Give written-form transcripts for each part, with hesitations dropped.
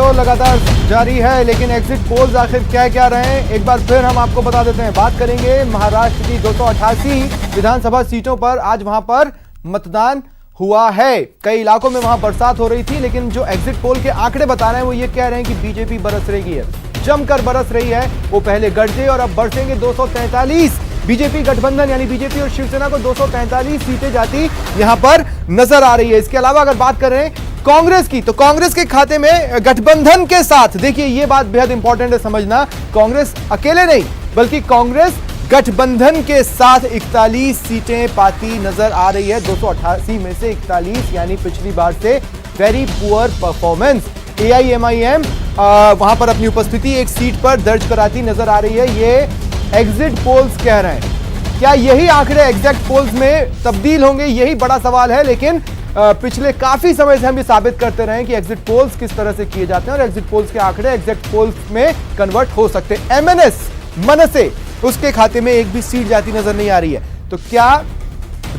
तो लगातार जारी है, लेकिन एग्जिट पोल्स आखिर क्या क्या रहे हैं एक बार फिर हम आपको बता देते हैं। बात करेंगे महाराष्ट्र की 288 विधानसभा सीटों पर। आज वहां पर मतदान हुआ है। कई इलाकों में वहां बरसात हो रही थी, लेकिन जो एग्जिट पोल के आंकड़े बता रहे हैं वो ये कह रहे हैं कि बीजेपी बरस रही है, जमकर बरस रही है। वो पहले गरजे और अब बरसेंगे 243। बीजेपी गठबंधन यानी बीजेपी और शिवसेना को 243 सीटें जाती यहां पर नजर आ रही है। इसके अलावा अगर बात करें कांग्रेस की, तो कांग्रेस के खाते में गठबंधन के साथ, देखिए ये बात बेहद इंपॉर्टेंट है समझना, कांग्रेस अकेले नहीं बल्कि कांग्रेस गठबंधन के साथ 41 सीटें पाती नजर आ रही है। 288 में से 41 यानी पिछली बार से वेरी पुअर परफॉर्मेंस। AIMIM वहां पर अपनी उपस्थिति एक सीट पर दर्ज कराती नजर आ रही है, ये एग्जिट पोल्स कह रहे हैं। क्या यही आंकड़े एग्जैक्ट पोल्स में तब्दील होंगे, यही बड़ा सवाल है। लेकिन पिछले काफी समय से हम ये साबित करते रहे कि एग्जिट पोल्स किस तरह से किए जाते हैं और एग्जिट पोल्स के आंकड़े एग्जैक्ट पोल्स में कन्वर्ट हो सकते हैं। MNS मनसे, उसके खाते में एक भी सीट जाती नजर नहीं आ रही है। तो क्या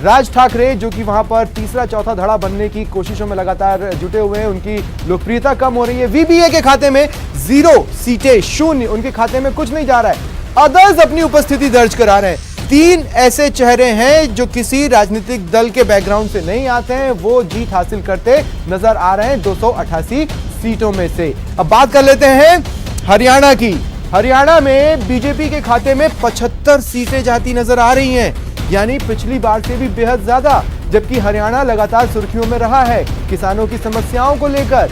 राज ठाकरे, जो कि वहां पर तीसरा चौथा धड़ा बनने की कोशिशों में लगातार जुटे हुए हैं, उनकी लोकप्रियता कम हो रही है। VBA के खाते में 0 सीटें, 0, उनके खाते में कुछ नहीं जा रहा है। अदर्स अपनी उपस्थिति दर्ज करा रहे हैं। 3 ऐसे चेहरे हैं जो किसी राजनीतिक दल के बैकग्राउंड से नहीं आते हैं, वो जीत हासिल करते नजर आ रहे हैं 288 सीटों में से। अब बात कर लेते हैं हरियाणा की। हरियाणा में बीजेपी के खाते में 75 सीटें जाती नजर आ रही हैं, यानी पिछली बार से भी बेहद ज्यादा। जबकि हरियाणा लगातार सुर्खियों में रहा है किसानों की समस्याओं को लेकर।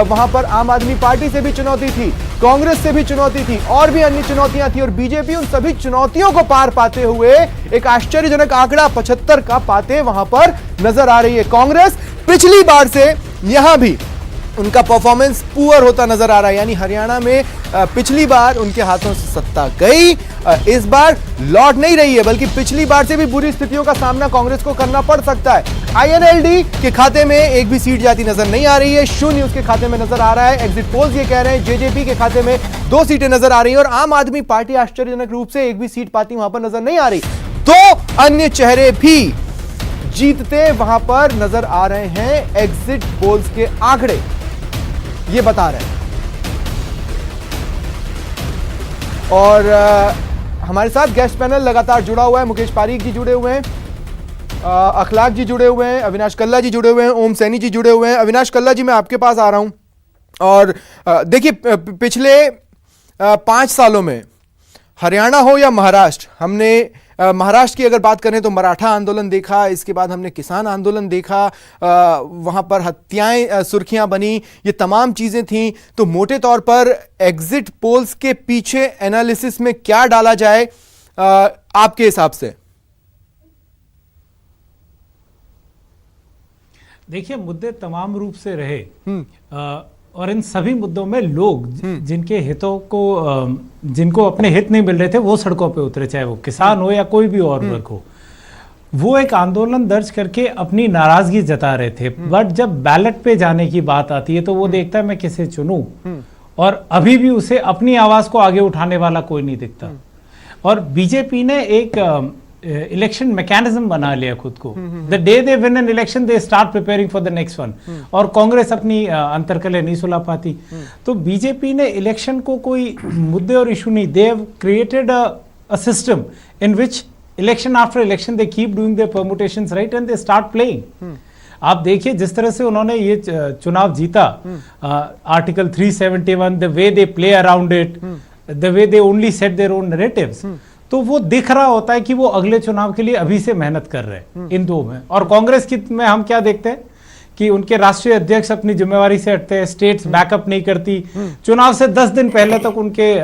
वहां पर आम आदमी पार्टी से भी चुनौती थी, कांग्रेस से भी चुनौती थी और भी अन्य चुनौतियां थी, और बीजेपी उन सभी चुनौतियों को पार पाते हुए एक आश्चर्यजनक आंकड़ा 75 का पाते वहां पर नजर आ रही है। कांग्रेस पिछली बार से यहां भी उनका परफॉर्मेंस पुअर होता नजर आ रहा है, यानी हरियाणा में पिछली बार उनके हाथों से सत्ता गई, इस बार लौट नहीं रही है, बल्कि पिछली बार से भी बुरी स्थितियों का सामना कांग्रेस को करना पड़ सकता है। INLD के खाते में एक भी सीट जाती नजर नहीं आ रही है, 0 उसके खाते में नजर आ रहा है। एग्जिट पोल्स ये कह रहे हैं JJP के खाते में 2 सीटें नजर आ रही हैं और आम आदमी पार्टी आश्चर्यजनक रूप से एक भी सीट पाती वहां पर नजर नहीं आ रही। 2 अन्य चेहरे भी जीतते वहां पर नजर आ रहे हैं। एग्जिट पोल्स के आंकड़े ये बता रहे हैं। और हमारे साथ गेस्ट पैनल लगातार जुड़ा हुआ है। मुकेश पारीक जी जुड़े हुए हैं, अखलाक जी जुड़े हुए हैं, अविनाश कल्ला जी जुड़े हुए हैं, ओम सैनी जी जुड़े हुए हैं। अविनाश कल्ला जी, मैं आपके पास आ रहा हूं। और देखिए, पिछले 5 सालों में हरियाणा हो या महाराष्ट्र, हमने महाराष्ट्र की अगर बात करें तो मराठा आंदोलन देखा, इसके बाद हमने किसान आंदोलन देखा, वहां पर हत्याएं सुर्खियां बनी, ये तमाम चीजें थी। तो मोटे तौर पर एग्जिट पोल्स के पीछे एनालिसिस में क्या डाला जाए आपके हिसाब से? देखिए, मुद्दे तमाम रूप से रहे और इन सभी मुद्दों में लोग जिनके हितों को, जिनको अपने हित नहीं मिल रहे थे, वो सड़कों पे उतरे, चाहे वो किसान हो या कोई भी और वर्ग हो। वो एक आंदोलन दर्ज करके अपनी नाराजगी जता रहे थे। बट जब बैलेट पे जाने की बात आती है तो वो देखता है मैं किसे चुनूं, और अभी भी उसे अपनी आवाज को आगे उठाने वाला कोई नहीं दिखता। और बीजेपी ने एक इलेक्शन मैकेनिज्म बना लिया खुद को। The day they win an election they start preparing for the next one. और कांग्रेस अपनी अंतरकलह नहीं सुलझा पाती। तो बीजेपी ने इलेक्शन को कोई मुद्दे और इशू नहीं, they have created a system in which election after election they keep doing their permutations right and they start playing. आप देखिए जिस तरह से उन्होंने ये चुनाव जीता, article 371, the way they play around it, the way they only set their own narratives, तो वो दिख रहा होता है कि वो अगले चुनाव के लिए अभी से मेहनत कर रहे हैं इन 2 में। और कांग्रेस की में हम क्या देखते हैं कि उनके राष्ट्रीय अध्यक्ष अपनी जिम्मेवारी से हटते हैं, स्टेट्स बैकअप नहीं करती। चुनाव से 10 दिन पहले तक उनके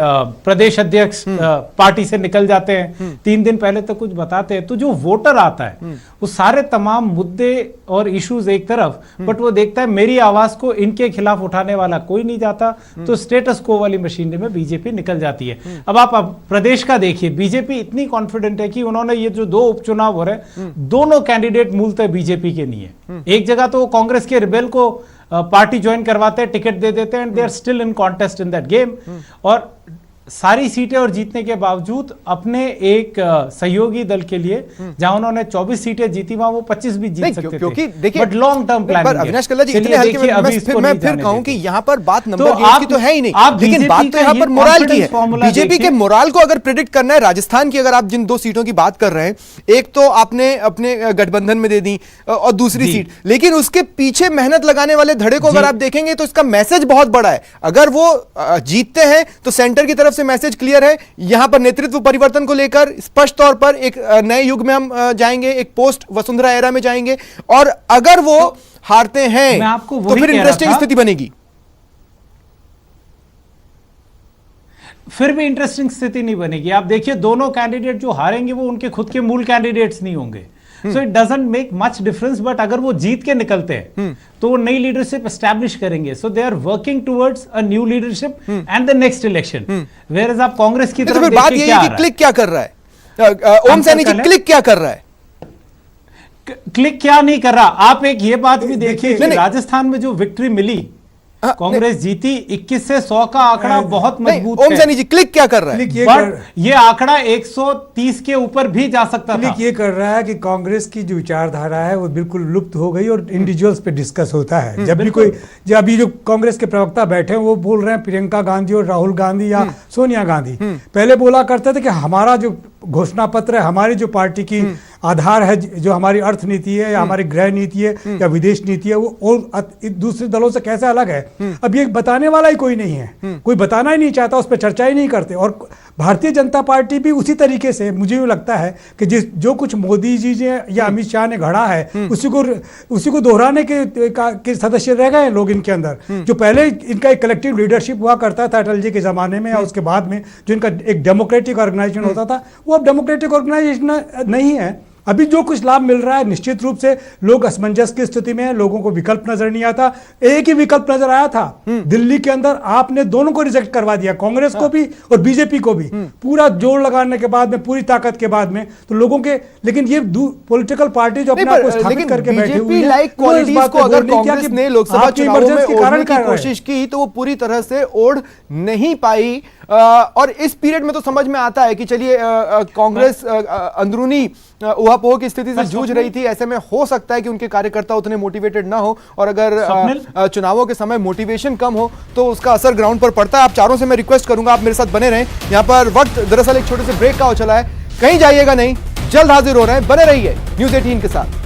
प्रदेश अध्यक्ष पार्टी से निकल जाते हैं, 3 दिन पहले तक कुछ बताते हैं। तो जो वोटर आता है वो सारे तमाम मुद्दे और इश्यूज एक तरफ, बट वो देखता है मेरी आवाज को इनके खिलाफ उठाने वाला कोई नहीं जाता, तो स्टेटस को वाली मशीनरी में बीजेपी निकल जाती है। अब आप प्रदेश का देखिए, बीजेपी इतनी कॉन्फिडेंट है कि उन्होंने ये जो 2 उपचुनाव हो रहे हैं, दोनों कैंडिडेट मूलतः बीजेपी के नहीं है। एक जगह तो कांग्रेस के रिबेल को पार्टी ज्वाइन करवाते हैं, टिकट दे देते हैं, and they are still in contest in that game. और सारी सीटें और जीतने के बावजूद अपने एक सहयोगी दल के लिए जहां उन्होंने 24 सीटें जीती वहां वो 25 भी जीत सकते क्योंकि थे। देखिए but long term plan. Avinash Kalla ji इतने हल्के में मैं फिर कहूं कि यहां पर बात नंबर गेम की तो है ही नहीं, लेकिन बात तो यहां पर मोरल की है। बीजेपी के मोरल को अगर प्रेडिक्ट करना है, राजस्थान की अगर आप जिन 2 सीटों की बात कर रहे हैं, एक तो आपने अपने गठबंधन में दे दी और दूसरी सीट, लेकिन उसके पीछे मेहनत लगाने वाले धड़े को अगर आप देखेंगे तो इसका मैसेज बहुत बड़ा है। अगर वो जीतते हैं तो सेंटर की तरफ से मैसेज क्लियर है, यहां पर नेतृत्व परिवर्तन को लेकर स्पष्ट तौर पर एक नए युग में हम जाएंगे, एक पोस्ट वसुंधरा एरा में जाएंगे। और अगर वो हारते हैं तो फिर इंटरेस्टिंग स्थिति बनेगी। फिर भी इंटरेस्टिंग स्थिति नहीं बनेगी। आप देखिए दोनों कैंडिडेट जो हारेंगे वो उनके खुद के मूल कैंडिडेट्स नहीं होंगे। So it doesn't make much difference. But अगर वो जीत के निकलते हैं तो वो नई लीडरशिप एस्टैब्लिश करेंगे। So they are working towards a new leadership and the next election. Where as आप कांग्रेस की तरफ बात यही है कि क्लिक क्या कर रहा है, ओम सैनी जी क्लिक क्या कर रहा है, क्लिक क्या नहीं कर रहा। आप एक ये बात भी देखिए कि राजस्थान में जो विक्ट्री मिली, कांग्रेस जीती 21 से 100 का आंकड़ा बहुत मजबूत है। ओम सैनी जी क्लिक क्या कर रहा है? बट ये आंकड़ा 130 के ऊपर भी जा सकता था। क्लिक ये कर रहा है कि कांग्रेस की जो विचारधारा है वो बिल्कुल लुप्त हो गई और इंडिविजुअल्स पे डिस्कस होता है। जब भी कोई, जब अभी जो कांग्रेस के प्रवक्ता बैठे हैं वो बोल रहे हैं प्रियंका गांधी और राहुल गांधी या सोनिया गांधी पहले बोला करते थे कि हमारा जो घोषणा पत्र है, हमारी जो पार्टी की आधार है, जो हमारी अर्थ नीति है या हमारी गृह नीति है या विदेश नीति है, वो और दूसरे दलों से कैसे अलग है। अब ये बताने वाला ही कोई नहीं है, कोई बताना ही नहीं चाहता, उस पर चर्चा ही नहीं करते। और भारतीय जनता पार्टी भी उसी तरीके से, मुझे यूँ लगता है कि जो कुछ मोदी जी ने या अमित शाह ने गढ़ा है उसी को दोहराने के सदस्य रह गए लोग इनके अंदर। जो पहले इनका एक कलेक्टिव लीडरशिप हुआ करता था अटल जी के जमाने में या उसके बाद में, जो इनका एक डेमोक्रेटिक ऑर्गेनाइजेशन होता था, वो अब डेमोक्रेटिक ऑर्गेनाइजेशन नहीं है। अभी जो कुछ लाभ मिल रहा है निश्चित रूप से लोग असमंजस की स्थिति में हैं, लोगों को विकल्प नजर नहीं आता। एक ही विकल्प नजर आया था दिल्ली के अंदर, आपने दोनों को रिजेक्ट करवा दिया, कांग्रेस को भी और बीजेपी को भी, पूरा जोर लगाने के बाद में, पूरी ताकत के बाद में। तो लोगों के, लेकिन ये पॉलिटिकल पार्टी जो अपने आप को स्थापित करके बैठी हुई है, लाइक क्वालिटीज को अगर कांग्रेस ने लोकसभा चुनाव में ओढ़ने की कोशिश की तो वो पूरी तरह से ओढ़ नहीं पाई। और इस पीरियड में तो समझ में आता है कि चलिए कांग्रेस अंदरूनी उहापोह की स्थिति से जूझ रही थी। ऐसे में हो सकता है कि उनके कार्यकर्ता उतने मोटिवेटेड ना हो, और अगर चुनावों के समय मोटिवेशन कम हो तो उसका असर ग्राउंड पर पड़ता है। आप चारों से मैं रिक्वेस्ट करूंगा आप मेरे साथ बने रहें। यहाँ पर वक्त दरअसल एक छोटे से ब्रेक का हो चला है, कहीं जाइएगा नहीं, जल्द हाजिर हो रहे हैं, बने रहिए न्यूज़ 18 के साथ।